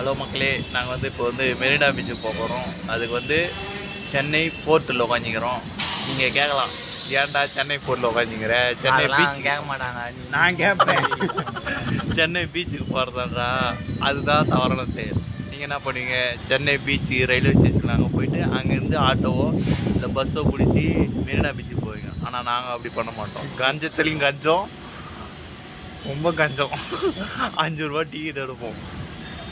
Hello மக்களே, நாங்கள் வந்து இப்போ வந்து மெரினா பீச்சுக்கு போக போகிறோம். அதுக்கு வந்து சென்னை போர்ட்டில் உட்காந்துக்கிறோம். நீங்கள் கேட்கலாம், ஏன்டா சென்னை போர்ட்டில் உட்காந்துக்கிற? சென்னை பீச் கேட்க மாட்டாங்க. நான் கேட்பேன். சென்னை பீச்சுக்கு போகிறதான்றா, அதுதான் தவறான செயல். நீங்கள் என்ன பண்ணுவீங்க? சென்னை பீச்சு ரயில்வே ஸ்டேஷனில் அங்கே போயிட்டு அங்கேருந்து ஆட்டோவோ இல்லை பஸ்ஸோ பிடிச்சி மெரினா பீச்சுக்கு போவீங்க. ஆனால் நாங்கள் அப்படி பண்ண மாட்டோம். கஞ்சத்துலேயும் கஞ்சம், ரொம்ப கஞ்சம். 5 ரூபா டிக்கெட் எடுப்போம்.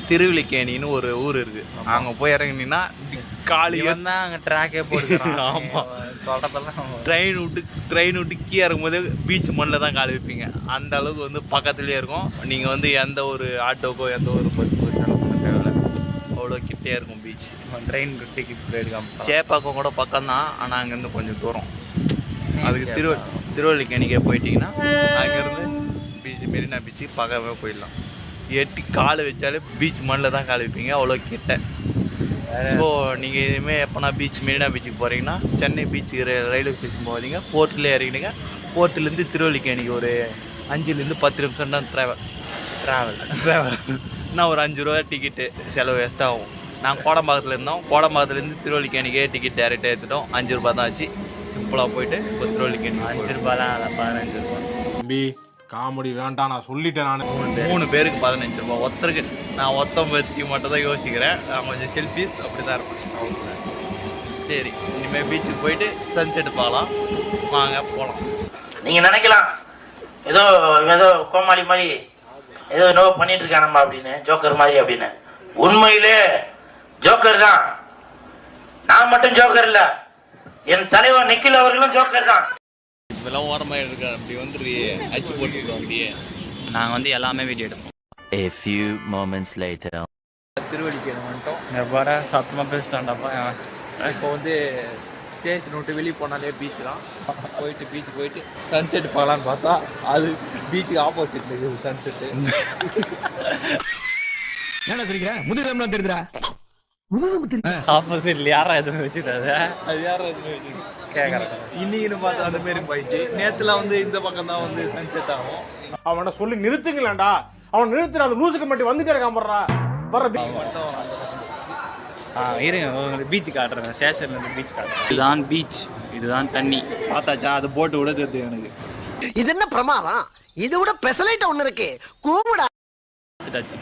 திருவிழிக்கேணின்னு ஒரு ஊர் இருக்குது. அங்கே போய் இறங்கினீங்கன்னா காலையில் தான் அங்கே ட்ராக்கே போட்டுக்கிறான். ஆமாம், சொல்கிறதெல்லாம் ட்ரெயின் விட்டு கீழே இறங்கும்போது பீச் மண்ணில் தான் காலை வைப்பீங்க. அந்த அளவுக்கு வந்து பக்கத்துலேயே இருக்கும். நீங்கள் வந்து எந்த ஒரு ஆட்டோக்கோ எந்த ஒரு பஸ்ஸுக்கோ செலவு பண்ண தேவையில்லை. அவ்வளோ கிட்டே இருக்கும் பீச். ட்ரெயின் டிக்கெட் எடுக்காம சேப்பாக்கம் கூட பக்கம்தான், ஆனால் அங்கேருந்து கொஞ்சம் தூரம். அதுக்கு திருவள்ளிக்கேணிக்கே போயிட்டீங்கன்னா அங்கேருந்து மெரினா பீச்சுக்கு பக்கமே போயிடலாம். எட்டி காலை வச்சாலே பீச் மண்ணில் தான் காலை வைப்பீங்க, அவ்வளோ கிட்ட. ஸோ நீங்கள் இதுமாரி எப்போனா மெரினா பீச்சுக்கு போகிறீங்கன்னா சென்னை பீச்சுக்கு ரயில்வே ஸ்டேஷன் போகாதீங்க, ஃபோர்ட்டில் இறங்கினீங்க. ஃபோர்ட்டிலேருந்து திருவள்ளிக்கேணிக்கு ஒரு 5லேருந்து 10 நிமிஷம் தான் ட்ராவல் நான் ஒரு 5 ரூபா டிக்கெட்டு செலவு வேஸ்ட்டாக ஆகும். நாங்கள் கோடம்பாக்கத்தில் இருந்தோம். கோடம்பாக்கத்துலேருந்து திருவள்ளிக்கேணிக்கே டிக்கெட் டேரெக்டாக எடுத்துட்டோம். 5 ரூபா தான் ஆச்சு. சிம்பிளாக போயிட்டு இப்போ திருவள்ளிக்கேணி 5 ரூபாலாம் 15 ரூபா. தம்பி காமெடி வேண்டாம், நான் சொல்லிட்டேன். நான் 3 பேருக்கு 15 ரூபா. ஒருத்தருக்கு நான் பற்றி மட்டும் தான் யோசிக்கிறேன். நான் கொஞ்சம் செல்ஃபீஸ் அப்படி தான் இருப்பேன். சரி, இனிமேல் பீச்சுக்கு போயிட்டு சன்செட் பார்க்கலாம். வாங்க போகலாம். நீங்கள் நினைக்கலாம் ஏதோ ஏதோ கோமாளி மாதிரி ஏதோ என்னவோ பண்ணிட்டு இருக்கானம்மா அப்படின்னு, ஜோக்கர் மாதிரி அப்படின்னு. உண்மையிலே ஜோக்கர் தான். நான் மட்டும் ஜோக்கர் இல்லை, என் தலைவர் நிக்கில் அவர்களும் ஜோக்கர் தான். இதெல்லாம் ஓரமாக இருக்கு. அப்படி வந்துருக்கியே அச்சு போட்டுருக்கோம். அப்படியே நாங்கள் வந்து எல்லாமே வீடியோ எடுப்போம். A few moments later. Thiruvallikeni வந்துட்டோம். எவ்வாறு சத்தமாக பேசிட்டான்டாப்பா. இப்போ வந்து ஸ்டேஷன் விட்டு வெளியே போனாலே பீச் தான். பீச்சுக்கு போயிட்டு சன்செட் பார்க்கலான்னு பார்த்தா அது பீச்சுக்கு ஆப்போசிட்ல இருக்குது சன்செட்டு. என்ன தெரியுங்க முதுகெலும்புலாம் தெரியுதுடா. ஆப்போசிட்ல யாரா எதுவும் வச்சுட்டாரு? அது யாரும் எதுவுமே வச்சு கேட்குறேன். இன்னைக்குன்னு பார்த்தா அந்த மாரி போயிடுச்சு. நேற்றுலாம் வந்து இந்த பக்கம் தான் வந்து சன்செட் ஆகும். அவனை சொல்லி நிறுத்துங்களேன்டா. அவன் நிறுத்துற அந்த லூசுக்கு மட்டும் வந்துட்டே இருக்கான். வர்ற இருங்க, உங்களுக்கு பீச் காட்டுறேன். ஸ்டேஷன்லேருந்து பீச் காட்டுறேன். இதுதான் பீச், இதுதான் தண்ணி. பார்த்தாச்சா? அது போட்டு விட தெரியுது எனக்கு. இது என்ன பிரமாதம்? இதை விட பெசலைட் ஒண்ணு இருக்கு. கூமுடா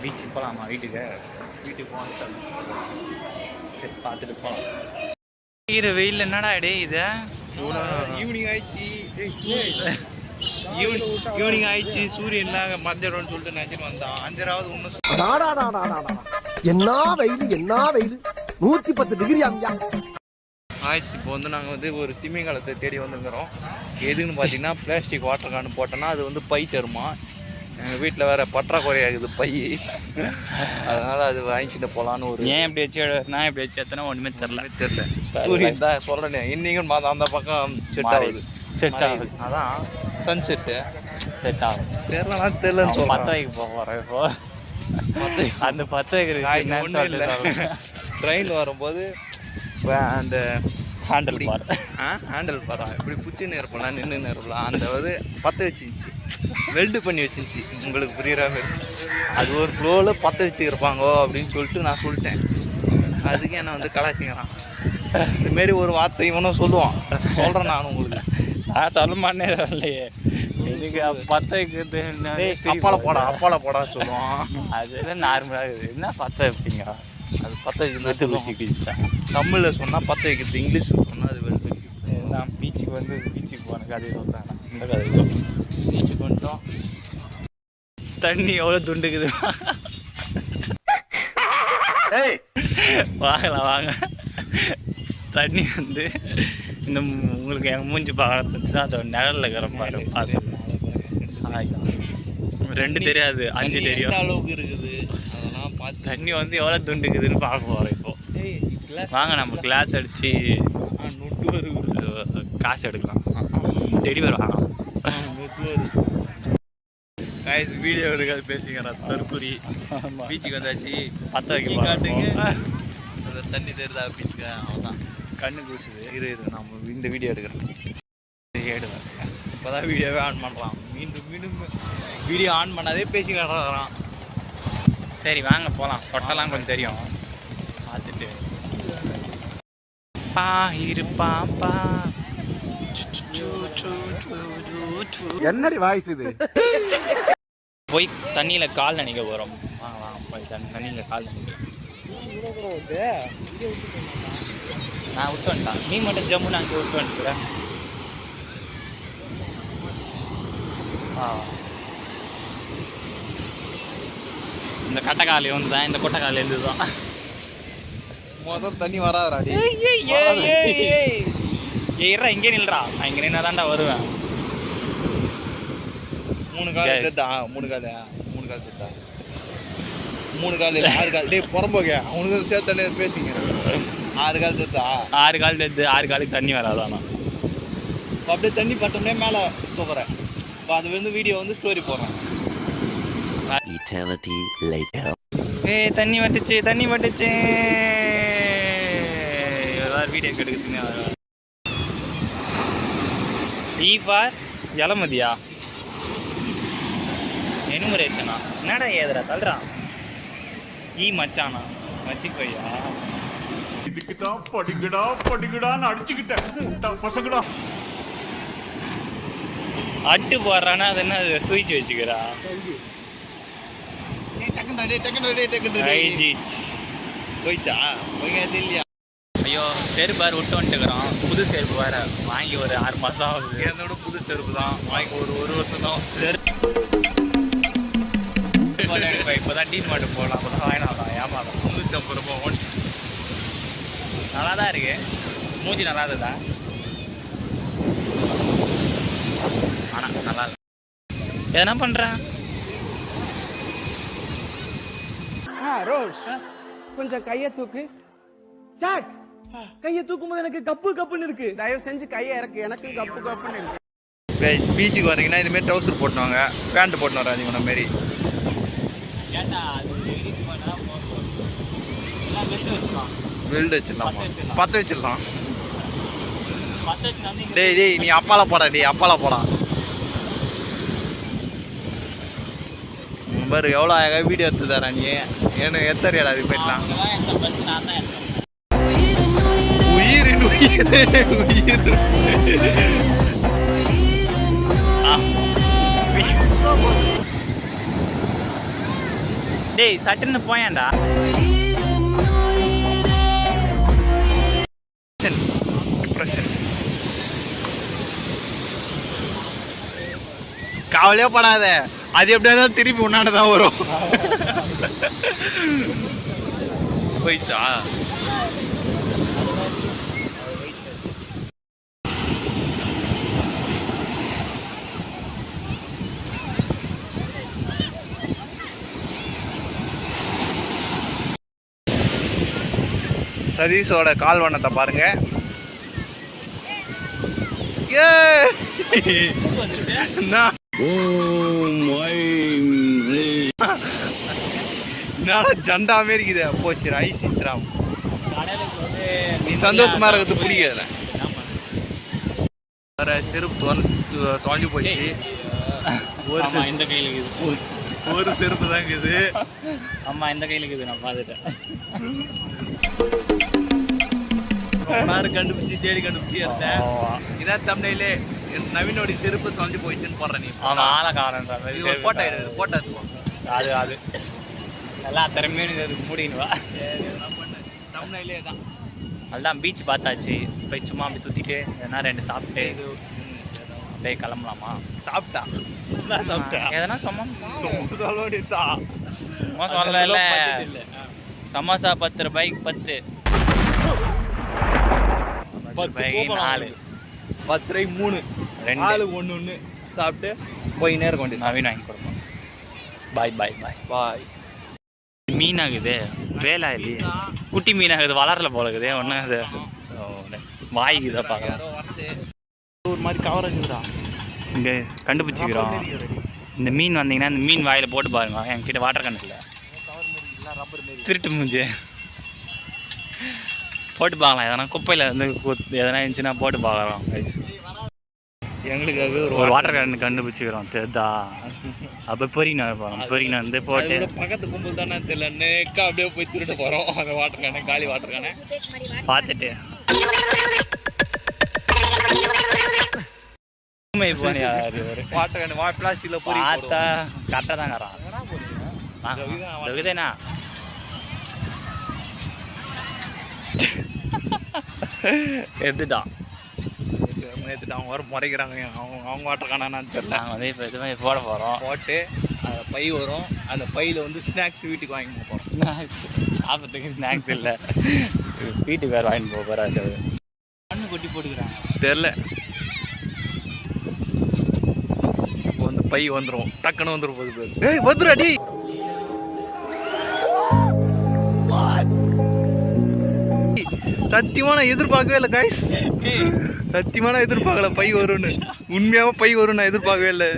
பீச் போகலாமா? வீட்டுக்கு போகலாம். சரி, பார்த்துட்டு போகலாம். வெயில் என்னடா டே இது? ஈவினிங் ஆயிடுச்சு. ஈவினிங் ஆயிடுச்சு. சூரியன்லாம் மறைஞ்சிடும்னு சொல்லிட்டு நினைச்சிட்டு வந்தான். 5வது ஒன்று. என்ன வெயில், என்ன வெயில். 110 டிகிரி அம்யா. ஆயிடுச்சு. இப்போ வந்து நாங்கள் வந்து ஒரு திமிங்கலத்தை தேடி வந்துருக்கிறோம். எதுன்னு பார்த்தீங்கன்னா பிளாஸ்டிக் வாட்டர் கேன் போட்டோன்னா அது வந்து பை தருமா. எங்கள் வீட்டில் வேறு பற்றாக்குறையாகுது பை. அதனால் அது வாங்கிக்கிட்டு போகலான்னு ஒரு. ஏன் இப்படி வச்சு நான் இப்படி வச்சு எத்தனை ஒன்றுமே தெரில. சூரியன் தான் சொல்கிறேன். இன்னைக்கும் அந்த பக்கம் செட் ஆகுது. அதான் சன்செட்டு செட் ஆகும். தெரியலன்னு சொல்ல 10 வைக்கு போக போகிறேன். இப்போ அந்த 10 வைக்கிற ஒன்றும் இல்லை. ட்ரெயினில் வரும்போது அந்த ஹேண்டில் பார் இப்படி புச்சின்னு இருப்பலாம், நின்றுன்னு இருப்பலாம். அந்த வந்து 10 வச்சுருந்துச்சி, வெல்டு பண்ணி வச்சுருந்துச்சி. உங்களுக்கு புரிகிற மாதிரி அது ஒரு ஃப்ளோவில் 10 வச்சுருப்பாங்கோ அப்படின்னு சொல்லிட்டு நான் சொல்லிட்டேன். அதுக்கு என்ன வந்து கலாச்சிக்கிறான். இதுமாரி ஒரு வார்த்தை இவனும் சொல்லுவான். சொல்கிறேன் நான் உங்களுக்கு. நான் சொல்ல மாட்டேன் இல்லையே. இதுக்கு 10 வைக்கிறது அப்பால போடா சொல்லுவான். அதெல்லாம் நார்மலாக இருக்குது. என்ன 10 வைப்பீங்க? அது 10 வைக்கிறது தமிழில் சொன்னால் 10 வைக்கிறது, இங்கிலீஷ் சொன்னால் அது வெல்டு. நான் பீச்சுக்கு போன கதையை சொல்கிறேன். இந்த கதையை சொல்கிறேன். பீச்சுக்கு வந்துட்டோம். தண்ணி எவ்வளோ துண்டுக்குது. வாங்க. தண்ணி வந்து இந்த உங்களுக்கு எங்கள் மூஞ்சி பார்க்கறது தான் அதோட நிழலில் இருக்கிற மாதிரி பார்த்து. 2 தெரியாது, 5 தெரியும். அளவுக்கு இருக்குது அதெல்லாம் பார்த்து. தண்ணி வந்து எவ்வளோ துண்டுக்குதுன்னு பார்க்க போகிறோம். இப்போ வாங்க நம்ம கிளாஸ் அடித்து காசு எடுக்கலாம். டெலிவரி வாங்கலாம். வீடியோ எடுக்காது பேசிக்கிறேன். தற்கொலை பீச்சுக்கு வந்தாச்சு. 10 வைக்க காட்டுங்க. தண்ணி தெரியுதா பீச்சுக்கு? அவன்தான் கண்ணு கூசுது. இருக்குது. நம்ம இந்த வீடியோ எடுக்கிறேன். ஏடுவேன். இப்போ தான் வீடியோவே ஆன் பண்ணுறான். மீண்டும் வீடியோ ஆன் பண்ணாதே பேசி காட்டுறான். சரி வாங்க போகலாம். சொட்டெல்லாம் கொஞ்சம் தெரியும் பார்த்துட்டு. பா இருப்பாப்பா என்னடி வாய்ஸ் இது? போய் தண்ணியில் கால் நனைக்க போகிறோம். வாங்க வாங்க போய் தண்ணியில் கால் நனைக்க. நான் விட்டு வந்துட்டான். நீ மட்டும் ஜம்முன்னு அங்கே விட்டு வந்துட்டுறேன். இந்த கட்டைக்காலி வந்து தான், இந்த கொட்டைக்காலி இருந்து தான் முதல் தண்ணி வராதுடா. ஏறா இங்கே நில்றா. நான் இங்கே நின்னா தான்டா வருவேன். 3 கால் எடுத்தா 3 கால் 6 கால். டேய் புறம்போக அவனுக்கு சேர்த்தானே பேசிங்க. 6 கால் எடுத்தா 6 கால் எடுத்து 6 காலுக்கு தண்ணி வராதானா? அப்படியே தண்ணி பட்டோம்னே மேலே தூக்குறேன். இப்போ அது வந்து வீடியோ வந்து ஸ்டோரி போடுறேன். Eternity later. ஏய் தண்ணி வட்டுச்சு. ஏதாவது வீடியோ கெடுக்குதுன்னு. ஃபார் இளமதியா எனுமரேஷனா? என்னடா ஏதுடா தள்ளுறா? மச்சானா மச்சிக்கோயா? இதுக்கு தான் படிக்கடான்னு அடிச்சுக்கிட்டேன் பசங்கடா. அட்டு போடுறானா அது என்ன சுவிச்சு வச்சுக்கிறா? போயிச்சா இல்லையா? ஐயோ செருப்பு வேறு விட்டு வந்துட்டுக்கிறோம். புது செருப்பு வேறு வாங்கி ஒரு 6 மாதம் ஆகுது. என்னோட புது செருப்பு தான் வாங்கி ஒரு வருஷம் தான். இப்போ தான் டீ மாட்டு போகலாம். அப்போ தான் வாங்கினாதான் ஏமாதான். 350 ரூபா ஓடி. நல்லா தான் இருக்கு. மூஞ்சி நல்லா இருக்குதா? ஆனால் நல்லா இல்லை. எதனா பண்ணுறேன். ரோஷ் கொஞ்சம் கையை தூக்கு. ஜாக் கையை தூக்கும் போது எனக்கு கப்புன்னு இருக்கு. தயவு செஞ்சு கையை இறக்கு. எனக்கு கப்புன்னு இருக்கு. பீச்சுக்கு வரீங்கன்னா இதுமாரி ட்ரௌசர் போட்டுவாங்க, பேண்ட் போட்டு வராது இவன மாரி. வெல்டு வச்சிடலாம், பற்ற வச்சிடலாம். டேய் நீ அப்பால போடா. பாரு எவ்வளோ அழகாக வீடியோ எடுத்து தரேன் நீ. ஏன்னு எத்தறியாடா அது போயிடலாம். உயிர் டேய் சட்டுன்னு போயேன்டா. டிப்ரெஷன் கவலையே படாத. அது எப்படியா தான் திருப்பி உன்னானதான் வரும். போயிடுச்சா? சதீஷோட கால் வண்ணத்தை பாருங்க. ஜண்டா மாரி இருக்குது. போச்சு ஐசிச்சிராம். நீ சந்தோஷமா இருக்கிறது பிடிக்கல. வேற செருப்பு தொலைஞ்சு போச்சு. இந்த கையில் இருக்குது. ஒரு செருப்பு தான் இருக்குது. ஆமா இந்த கையில் இருக்குது. நான் பார்த்துட்டேன். கண்டுபிடிச்சி தேடி கண்டுபிடிச்சி எடுத்தேன். இதான் தமிழ்லே நவீனோட செருப்பு தொலைஞ்சு போயிடுச்சுன்னு போடுறேன். நீ அவன் ஆளக்காரன்ற மாதிரி போட்டோ எடுத்து போட்டோ எடுத்துவோம். அது எல்லா திறமையும் மூடின்னு வா. தமிழ்லே தான். அதுதான் பீச் பார்த்தாச்சு. போய் சும்மா அப்படி சுற்றிட்டு எதனா 2 சாப்பிட்டு அப்படியே கிளம்பலாமா? சாப்பிட்டா எதனா சும்மா சொல்லதான் சொல்லல. சமோசா 10 ரூபாய்க்கு 10 4 10 ரூபாய்க்கு 3 2 1 சாப்பிட்டு போய் நேரம் கொண்டு நவீன் வாங்கி கொடுப்போம். பாய். மீனாகுது வேலா இல்லையே. குட்டி மீனாகுது. வளரல போலக்குது ஒன்றும். அது வாய்க்குதா பார்க்கலாம். ஒரு மாதிரி கவர் இருக்குதுடா. இங்கே கண்டுபிடிச்சிக்கிறோம். இந்த மீன் வந்தீங்கன்னா இந்த மீன் வாயில் போட்டு பாருங்க. என்கிட்ட வாட்டர் கன் இல்லை. திருட்டு மூஞ்சி போட்டு பார்க்கலாம். எதனா குப்பையில் வந்து எதனா இருந்துச்சுன்னா போட்டு பார்க்கலாம். எங்களுக்காக ஒரு வாட்டர் கேன் கண்டுபிடிச்சிக்கிறோம் தெரிதா. அப்போ பொறிக்கணும் வந்து போட்டு பக்கத்து கும்பல் தானே தெரியல நேக்கா அப்படியே போய் திருட்டு போகிறோம் அந்த வாட்டர் கேனை, காலி வாட்டர் கேனை பார்த்துட்டு வாட்டர் கேன் பிளாஸ்டிக்கில் போய் பார்த்தா கரெக்டாக தான் கறான் இதுதானா எடுத்துட்டான். நேற்றுட்டு அவங்க வர முறைக்கிறாங்க, அவங்க வாட்டர் கேனான்னு தெரியல. நாங்கள் வந்து இப்போ இது மாதிரி போட போகிறோம். போட்டு அந்த பை வரும், அந்த பையில் வந்து ஸ்நாக்ஸ் வீட்டுக்கு வாங்கி போகிறோம். ஸ்நாக்ஸ் சாப்பிட்றதுக்கு ஸ்நாக்ஸ் இல்லை, வீட்டுக்கு வேறு வாங்கிட்டு போக போகிறாரு. மண்ணு கொட்டி போட்டுக்கிறாங்க தெரில. இப்போ வந்து பை வந்துடும், டக்குன்னு வந்துடும் போது பேர். ஏய் வந்துடாடி. சத்தியமான எதிர்பார்க்கவே இல்லை கைஸ், சத்தியமான எதிர்பார்க்கல பை வரும்னு. உண்மையாக பை வரும் நான் எதிர்பார்க்கவே இல்லை.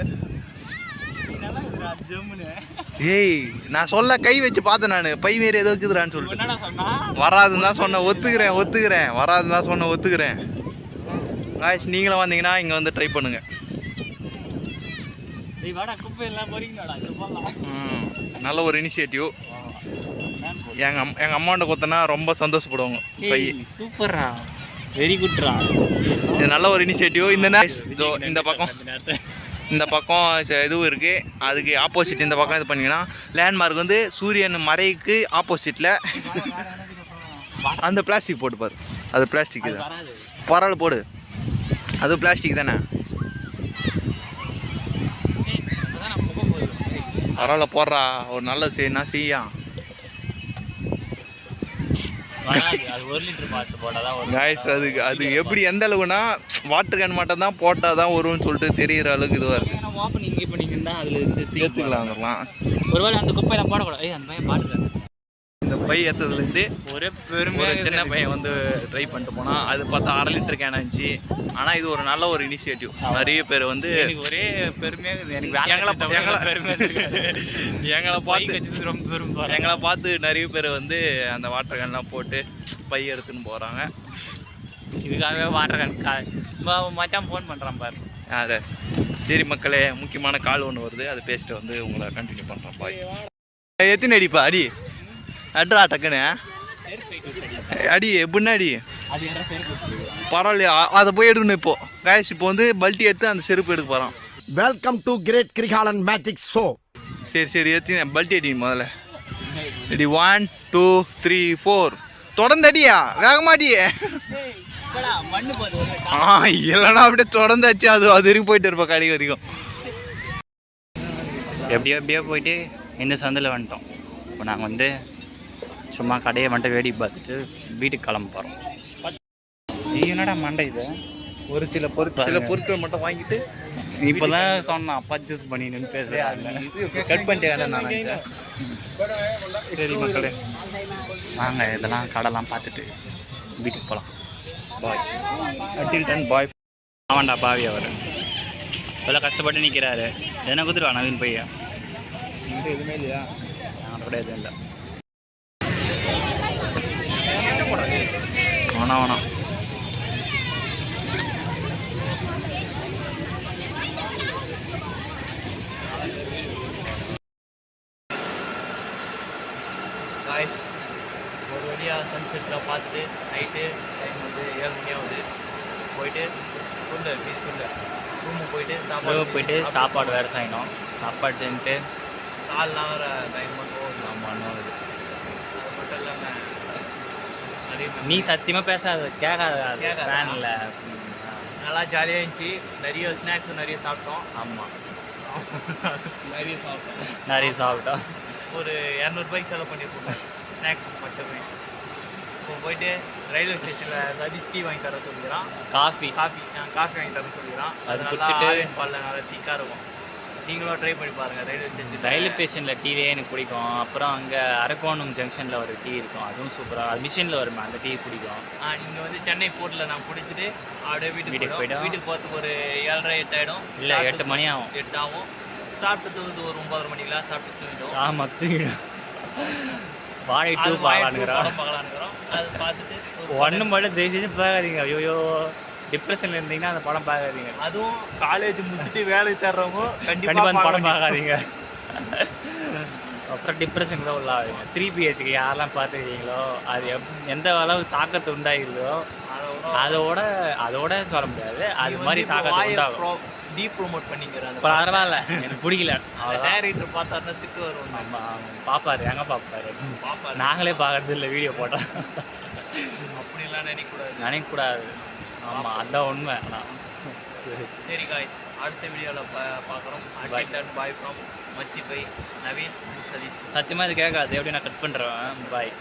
ஏய் நான் சொல்ல கை வச்சு பார்த்தேன், நான் பை மாரி ஏதோ இருக்குதுறான்னு சொல்லிட்டு வராதுன்னு தான் சொன்னேன். ஒத்துக்கிறேன் வராதுன்னு தான் சொன்னேன், ஒத்துக்கிறேன். காய்ஸ் நீங்களும் வந்தீங்கன்னா இங்கே வந்து ட்ரை பண்ணுங்க. நல்ல ஒரு இனிஷியேட்டிவ். எங்கள் அம்மாண்ட கொத்தனா ரொம்ப சந்தோஷப்படுவாங்க. பை சூப்பர்ரா, வெரி குட்ரா. இது நல்ல ஒரு இனிஷியேட்டிவ். இந்த பக்கம் இதுவும் இருக்குது, அதுக்கு ஆப்போசிட் இந்த பக்கம் இது பண்ணிங்கன்னா லேண்ட்மார்க் வந்து சூரியன் மறைக்கு ஆப்போசிட்டில் அந்த பிளாஸ்டிக் போட்டு பாரு. அது பிளாஸ்டிக் தான், பரவாயில்ல போடு, அது பிளாஸ்டிக் தானே. பரவாயில்ல போடுறா, ஒரு நல்லது செய்யணா செய்யா. காய்ஸ் அது எப்படி எந்த அளவுக்குன்னா வாட்டர் கேன் மட்டும் தான் போட்டால் தான் வரும்னு சொல்லிட்டு தெரிகிற அளவுக்கு இதுவாக இருக்குது. இப்போ நீங்கள் இருந்தால் அதில் இருந்து ஏற்றுக்கலாம். ஒருவேளை அந்த குப்பையெல்லாம் போடக்கூடாது. அந்த பையன் பாட்டுக்காரு. இந்த பை ஏற்றதுலேருந்து ஒரே பெருமையாக சின்ன பையன் வந்து ட்ரை பண்ணிட்டு போனால் அது பார்த்தா 1/2 லிட்டர் கேன் இருந்துச்சு. ஆனால் இது ஒரு நல்ல ஒரு இனிஷியேட்டிவ். நிறைய பேர் வந்து எனக்கு ஒரே பெருமையாக எனக்கு எங்களை பார்த்து நிறைய பேர் வந்து அந்த வாட்டர் கேன்லாம் போட்டு பை எடுத்துன்னு போகிறாங்க. இதுக்காகவே வாட்டர் கேன் மச்சான் ஃபோன் பண்ணுறான் பாரு. யார்? சரி மக்களே, முக்கியமான கால் ஒன்று வருது, அது பேசிட்டு வந்து உங்களை கண்டினியூ பண்ணுறேன். பாய். எத்தனை அடிப்பா அடி அட்ரா டக்குன்னு அடி எப்படின்னா அடி பரவாயில்லையா, அதை போய் எடுக்கணும். இப்போ காய்ஸ் இப்போ வந்து பல்ட்டி எடுத்து அந்த செருப்பு எடுக்க போகிறான். Welcome to great Kirikalan magic show. சரி எத்தி பல்ட்டி அடி முதல்ல. அடி 1 2 3 4 தொடர்ந்து அடியா, வேகமாடியே. இல்லைன்னா அப்படியே தொடர்ந்தாச்சு, அது வரைக்கும் போயிட்டு இருப்போம் கடைக்கு வரைக்கும். எப்படியோ போயிட்டு இந்த சந்தில் வந்துட்டோம். இப்போ நாங்கள் வந்து சும்மா கடையை மட்டும் வேடிக்கை பார்த்துட்டு வீட்டுக்கு கிளம்ப போகிறோம். என்னடா மண்டை இது, ஒரு சில பொருட்கள் மட்டும் வாங்கிட்டு இப்போ தான் சொன்னான் பர்ச்சேஸ் பண்ணின்னு பேசுகிறேன். கட் பண்ணிட்டேன் நான். சரி மக்களே வாங்க, இதெல்லாம் கடைலாம் பார்த்துட்டு வீட்டுக்கு போகலாம். பாய். until then பாய். ஆமாண்டா பாவி அவர் இவ்வளோ கஷ்டப்பட்டு நிற்கிறாரு. என்ன குத்துருவா நவீன் பையா? எதுவுமே இல்லையா? கூட எதுவும் இல்லை. வேணாம் காய்ஸ், ஒரு வழியாக சன்செட்டில் பார்த்துட்டு நைட்டு டைம் வந்து 7 மணி ஆகுது. போயிட்டு ரூமுக்கு போயிட்டு சாப்பாடு வேறு செய்யணும். சாப்பாடு செஞ்சுட்டு கால்லாம் வர டைம் ஆகுது. அது மட்டும் இல்லாமல் நீ சத்தியமாக பேசாத, கேட்காத வேனில். நல்லா ஜாலியாக இருந்துச்சு. நிறைய ஸ்நாக்ஸும் நிறைய சாப்பிட்டோம். ஆமாம் நிறைய சாப்பிட்டோம். ஒரு 200 ரூபாய்க்கு செலவு பண்ணியிருக்கோம் ஸ்நாக்ஸ் மட்டுமே. இப்போ போயிட்டு ரயில்வே ஸ்டேஷனில் சதீஷ் டீ வாங்கி தர சொல்லிக்கிறான். காஃபி வாங்கி தர சொல்லிக்கிறான். அது நல்லா ஆரஞ்சு பாலில் நல்லா திக்காக இருக்கும். நீங்களும் ட்ரை பண்ணி பாருங்கள். ரயில்வே ஸ்டேஷனில் டீவே எனக்கு பிடிக்கும். அப்புறம் அங்கே அரக்கோணம் ஜங்ஷனில் ஒரு டீ இருக்கும், அதுவும் சூப்பராக. அது மிஷினில் வருமா, அந்த டீ பிடிக்கும். நீங்கள் வந்து சென்னை போர்ட்டில் நான் பிடிச்சிட்டு அப்படியே வீட்டுக்கு போகிறதுக்கு ஒரு 7:30 8 ஆகிடும். இல்லை 8 மணி ஆகும். 8 ஆகும். சாப்பிட்டு ஒரு 9 மணிக்கெலாம் சாப்பிட்டு தூங்கிட்டோம். ஆமாம் தூங்கிடும். வாழை 2 பார்க்கலான்னுக்கிறோம். அது பார்த்துட்டு ஒன்று மட்டும் தயவு செஞ்சு பார்க்காதீங்க. ஐயோ டிப்ரெஷனில் இருந்தீங்கன்னா அந்த படம் பார்க்காதீங்க. அதுவும் காலேஜ் முடிச்சுட்டு வேலை தேடுறவங்க கண்டிப்பாக அந்த படம் பார்க்காதீங்க. அப்புறம் டிப்ரெஷனுக்கு தான் உள்ளாகுங்க. 3 BHK யாரெல்லாம் பார்த்துருக்கீங்களோ அது எந்த அளவு தாக்கத்தை உண்டாகிருதோ அதோட சொல்ல முடியாது. அது மாதிரி தாக்கத்தை உண்டாகும். டீப் ப்ரோமோட் பண்ணிக்கிறாங்க. பரவாயில்ல, எனக்கு பிடிக்கல. டைரக்டர் பார்த்தாருன்னா திட்டு வரும். ஆமாம், பார்ப்பாரு, எங்கே பார்ப்பாரு. நாங்களே பார்க்கறது இல்லை, வீடியோ போட்டோம். அப்படிலாம் நினைக்கக்கூடாது. ஆமாம், அதான் உண்மை. ஆனால் சரி காய்ஸ், அடுத்த வீடியோவில் பார்க்குறோம். பாய் ஃப்ரம் மச்சி பை நவீன் சதீஷ். சத்தியமாக இது கேட்காது. எப்படி நான் கட் பண்ணுறேன். பாய்.